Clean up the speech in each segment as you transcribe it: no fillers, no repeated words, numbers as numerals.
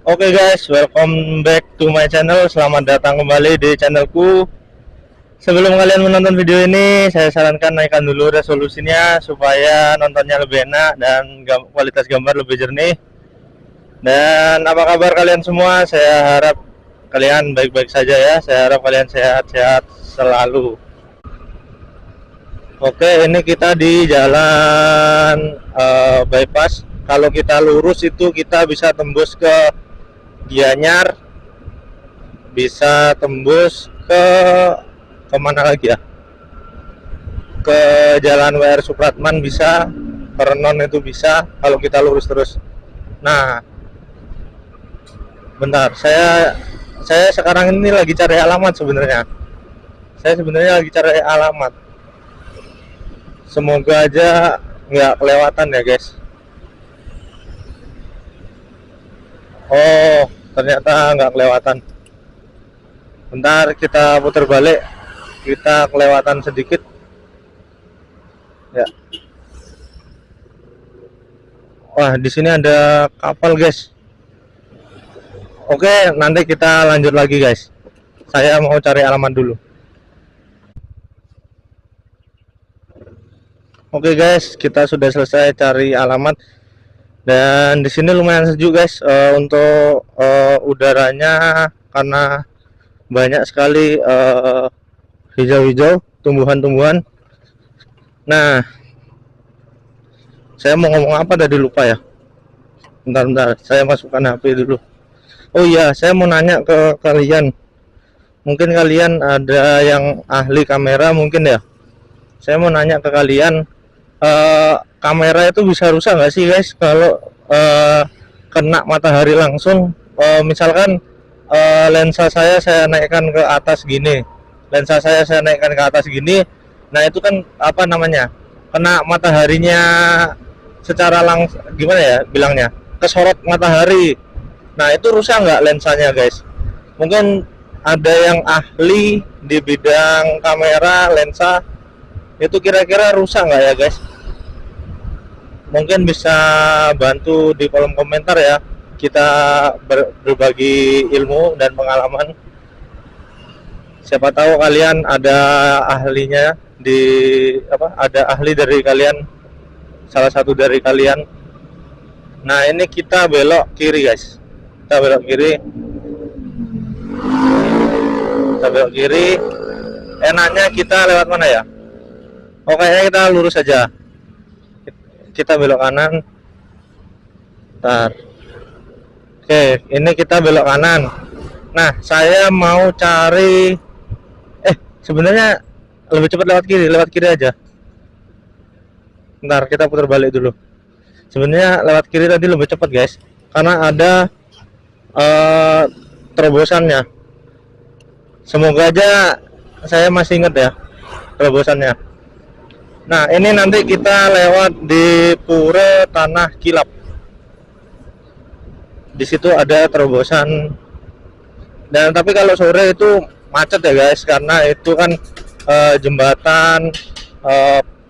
Oke guys, welcome back to my channel. Selamat datang kembali di channelku. Sebelum kalian menonton video ini, saya sarankan naikkan dulu resolusinya supaya nontonnya lebih enak dan kualitas gambar lebih jernih. Dan apa kabar kalian semua? Saya harap kalian baik-baik saja ya. Saya harap kalian sehat-sehat selalu. Oke, ini kita di jalan bypass. Kalau kita lurus itu kita bisa tembus ke Gianyar, bisa tembus ke kemana lagi ya, ke Jalan WR Supratman bisa, ke Renon itu bisa kalau kita lurus terus. Nah, bentar, saya sekarang ini lagi cari alamat sebenarnya. Saya sebenarnya lagi cari alamat. Semoga aja nggak kelewatan ya guys. Oh, ternyata nggak kelewatan. Bentar, kita putar balik. Kita kelewatan sedikit ya. Wah, di sini ada kapal guys. Oke, nanti kita lanjut lagi guys. Saya mau cari alamat dulu. Oke guys, kita sudah selesai cari alamat dan di sini lumayan sejuk guys. Untuk udaranya karena banyak sekali hijau-hijau, tumbuhan-tumbuhan. Nah, saya mau ngomong apa tadi lupa ya. Bentar, saya masukkan HP dulu. Oh iya, saya mau nanya ke kalian. Mungkin kalian ada yang ahli kamera mungkin ya. Saya mau nanya ke kalian, kamera itu bisa rusak nggak sih guys kalau kena matahari langsung? Misalkan lensa saya naikkan ke atas gini, nah itu kan apa namanya, kena mataharinya secara langsung, gimana ya bilangnya, kesorot matahari. Nah itu rusak nggak lensanya guys? Mungkin ada yang ahli di bidang kamera lensa, itu kira-kira rusak nggak ya guys? Mungkin bisa bantu di kolom komentar ya. Kita berbagi ilmu dan pengalaman. Siapa tahu kalian ada ahlinya di ada ahli dari kalian, salah satu dari kalian. Nah, ini kita belok kiri guys. Kita belok kiri. Enaknya kita lewat mana ya? Oke, kita lurus saja. Kita belok kanan. Bentar. Oke, ini kita belok kanan. Nah, saya mau cari sebenarnya lebih cepat lewat kiri aja. Bentar, kita putar balik dulu. Sebenarnya lewat kiri tadi lebih cepat, guys. Karena ada terobosannya. Semoga aja saya masih ingat ya terobosannya. Nah, ini nanti kita lewat di Pura Tanah Kilap. Di situ ada terobosan. Dan tapi kalau sore itu macet ya guys, karena itu kan jembatan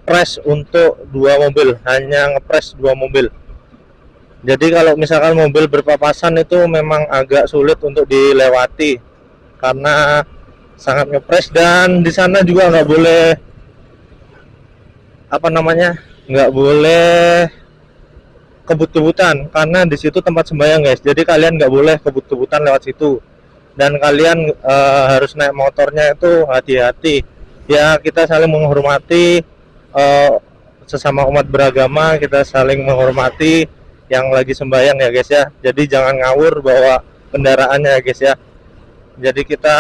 press untuk 2 mobil, hanya ngepres 2 mobil. Jadi kalau misalkan mobil berpapasan itu memang agak sulit untuk dilewati karena sangat ngepres. Dan di sana juga nggak boleh nggak boleh kebut-kebutan, karena di situ tempat sembahyang guys. Jadi kalian nggak boleh kebut-kebutan lewat situ, dan kalian harus naik motornya itu hati-hati ya. Kita saling menghormati sesama umat beragama, kita saling menghormati yang lagi sembahyang ya guys ya. Jadi jangan ngawur bawa kendaraannya ya guys ya. Jadi kita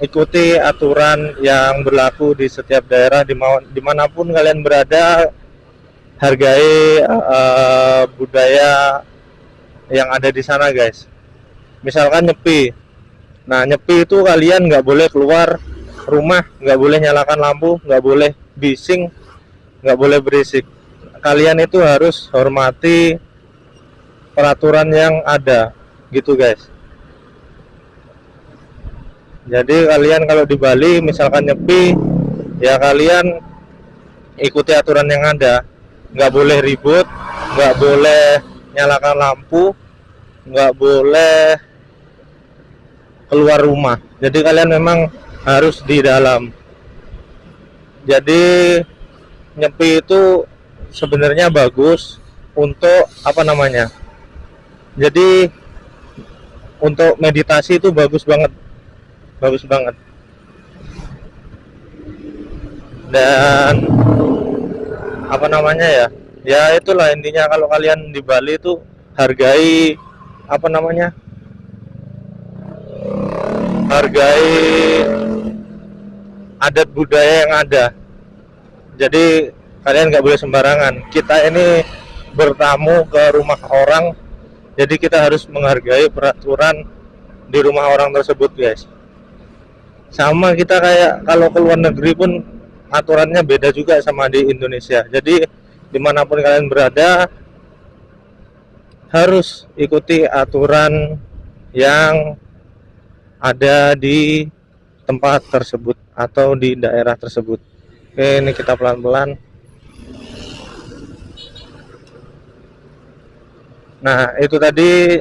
ikuti aturan yang berlaku di setiap daerah, dimanapun kalian berada. Hargai budaya yang ada di sana guys. Misalkan nyepi, nah nyepi itu kalian nggak boleh keluar rumah, nggak boleh nyalakan lampu, nggak boleh bising, nggak boleh berisik. Kalian itu harus hormati peraturan yang ada gitu guys. Jadi kalian kalau di Bali misalkan nyepi, ya kalian ikuti aturan yang ada. Nggak boleh ribut, nggak boleh nyalakan lampu, nggak boleh keluar rumah. Jadi kalian memang harus di dalam. Jadi nyepi itu sebenarnya bagus untuk apa namanya? Jadi untuk meditasi itu bagus banget, bagus banget. Dan apa namanya ya? Ya itulah intinya, kalau kalian di Bali itu hargai apa namanya? Hargai adat budaya yang ada. Jadi kalian nggak boleh sembarangan. Kita ini bertamu ke rumah orang, jadi kita harus menghargai peraturan di rumah orang tersebut, guys. Sama kita kayak kalau ke luar negeri pun aturannya beda juga sama di Indonesia. Jadi dimanapun kalian berada harus ikuti aturan yang ada di tempat tersebut atau di daerah tersebut. Oke, ini kita pelan-pelan. Nah, itu tadi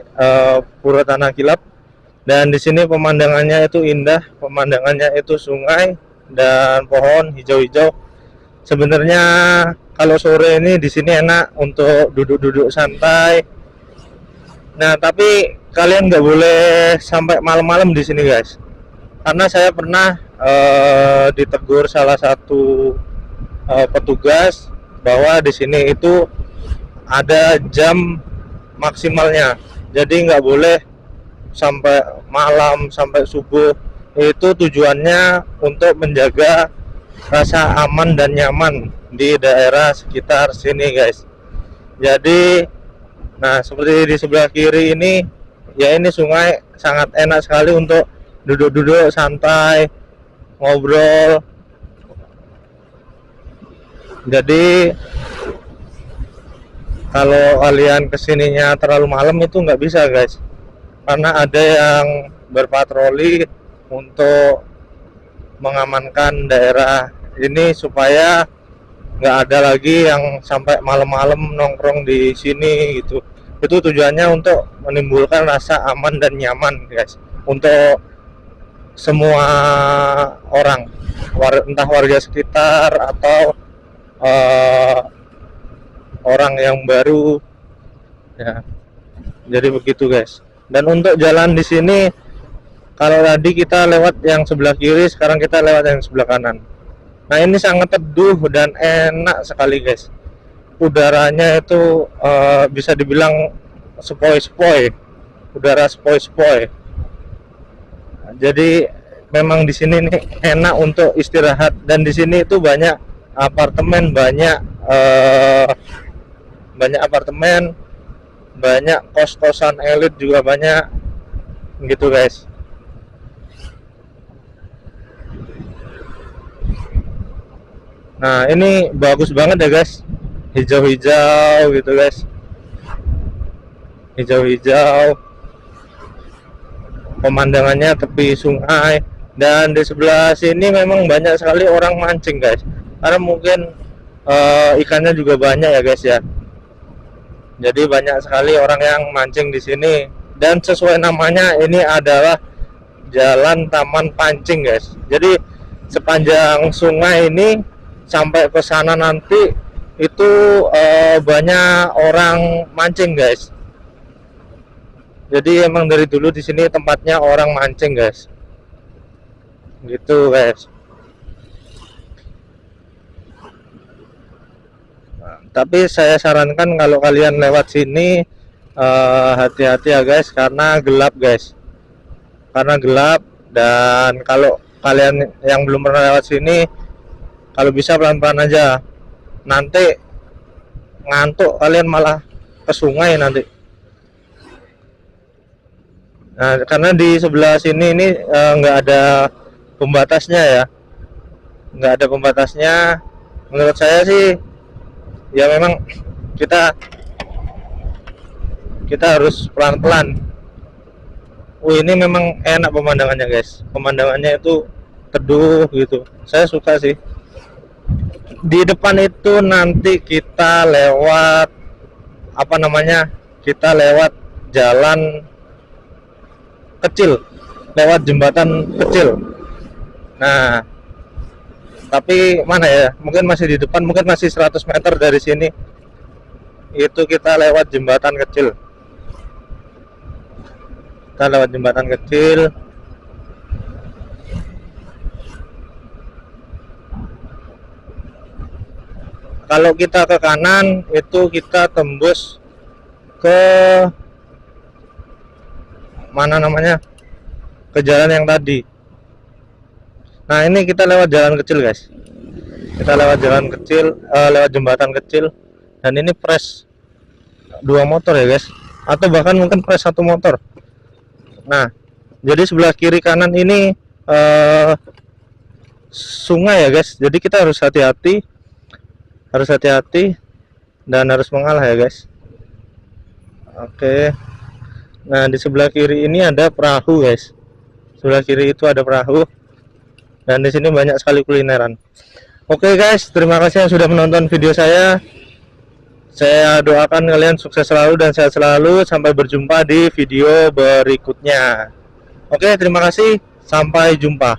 Pura Tanah Kilap, dan di sini pemandangannya itu indah, pemandangannya itu sungai dan pohon hijau-hijau. Sebenarnya kalau sore ini di sini enak untuk duduk-duduk santai. Nah, tapi kalian nggak boleh sampai malam-malam di sini, guys. Karena saya pernah ditegur salah satu petugas bahwa di sini itu ada jam maksimalnya. Jadi nggak boleh sampai malam, sampai subuh. Itu tujuannya untuk menjaga rasa aman dan nyaman di daerah sekitar sini, guys. Jadi nah, seperti di sebelah kiri ini, ya ini sungai, sangat enak sekali untuk duduk-duduk santai, ngobrol. Jadi kalau kalian kesininya terlalu malam itu nggak bisa, guys, karena ada yang berpatroli untuk mengamankan daerah ini supaya nggak ada lagi yang sampai malam-malam nongkrong di sini gitu. Itu tujuannya untuk menimbulkan rasa aman dan nyaman, guys, untuk semua orang, entah warga sekitar atau orang yang baru ya. Jadi begitu, guys. Dan untuk jalan di sini, kalau tadi kita lewat yang sebelah kiri, sekarang kita lewat yang sebelah kanan. Nah, ini sangat teduh dan enak sekali, guys. Udaranya itu bisa dibilang sepoi-sepoi, udara sepoi-sepoi. Jadi memang di sini nih enak untuk istirahat, dan di sini itu banyak apartemen, banyak apartemen, banyak kos-kosan elit juga banyak gitu, guys. Nah, ini bagus banget ya, guys. Hijau-hijau gitu, guys. Hijau-hijau. Pemandangannya tepi sungai, dan di sebelah sini memang banyak sekali orang mancing, guys. Karena mungkin ikannya juga banyak ya, guys ya. Jadi banyak sekali orang yang mancing di sini, dan sesuai namanya ini adalah Jalan Taman Pancing, guys. Jadi sepanjang sungai ini sampai ke sana nanti itu banyak orang mancing, guys. Jadi emang dari dulu di sini tempatnya orang mancing, guys. Gitu, guys. Nah, tapi saya sarankan kalau kalian lewat sini hati-hati ya, guys, karena gelap, guys. Karena gelap, dan kalau kalian yang belum pernah lewat sini, kalau bisa pelan-pelan aja. Nanti ngantuk kalian malah ke sungai nanti. Nah, karena di sebelah sini ini nggak ada pembatasnya ya, nggak ada pembatasnya. Menurut saya sih, ya memang kita harus pelan-pelan. Ini memang enak pemandangannya, guys. Pemandangannya itu teduh gitu. Saya suka sih. Di depan itu nanti kita lewat apa namanya, kita lewat jalan kecil, lewat jembatan kecil. Nah, tapi mana ya, mungkin masih di depan, mungkin masih 100 meter dari sini itu kita lewat jembatan kecil. Kita lewat jembatan kecil. Kalau kita ke kanan itu kita tembus ke mana namanya, ke jalan yang tadi. Nah, ini kita lewat jalan kecil guys, kita lewat jalan kecil, lewat jembatan kecil, dan ini press 2 motor ya guys, atau bahkan mungkin press 1 motor. Nah, jadi sebelah kiri kanan ini sungai ya guys, jadi kita harus hati-hati, dan harus mengalah ya guys. Oke. Nah, di sebelah kiri ini ada perahu guys, sebelah kiri itu ada perahu, dan di sini banyak sekali kulineran. Oke guys, terima kasih yang sudah menonton video saya. Saya doakan kalian sukses selalu dan sehat selalu. Sampai berjumpa di video berikutnya. Oke, terima kasih, sampai jumpa.